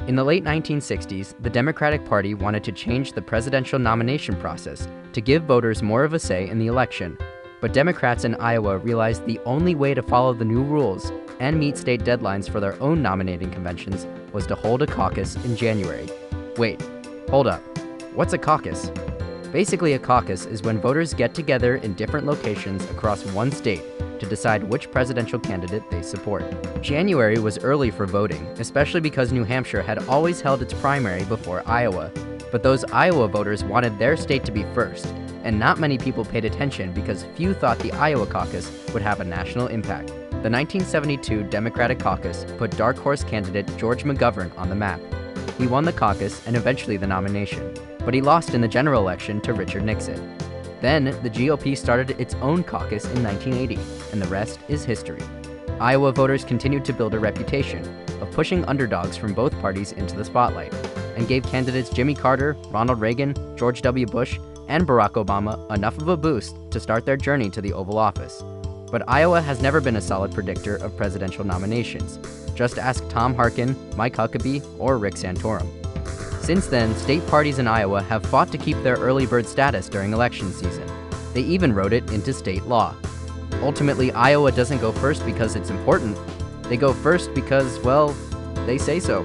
In the late 1960s, the Democratic Party wanted to change the presidential nomination process to give voters more of a say in the election. But Democrats in Iowa realized the only way to follow the new rules and meet state deadlines for their own nominating conventions was to hold a caucus in January. Wait, hold up. What's a caucus? Basically, a caucus is when voters get together in different locations across one state to decide which presidential candidate they support. January was early for voting, especially because New Hampshire had always held its primary before Iowa. But those Iowa voters wanted their state to be first, and not many people paid attention because few thought the Iowa caucus would have a national impact. The 1972 Democratic caucus put dark horse candidate George McGovern on the map. He won the caucus and eventually the nomination, but he lost in the general election to Richard Nixon. Then, the GOP started its own caucus in 1980, and the rest is history. Iowa voters continued to build a reputation of pushing underdogs from both parties into the spotlight, and gave candidates Jimmy Carter, Ronald Reagan, George W. Bush, and Barack Obama enough of a boost to start their journey to the Oval Office. But Iowa has never been a solid predictor of presidential nominations. Just ask Tom Harkin, Mike Huckabee, or Rick Santorum. Since then, state parties in Iowa have fought to keep their early bird status during election season. They even wrote it into state law. Ultimately, Iowa doesn't go first because it's important. They go first because, well, they say so.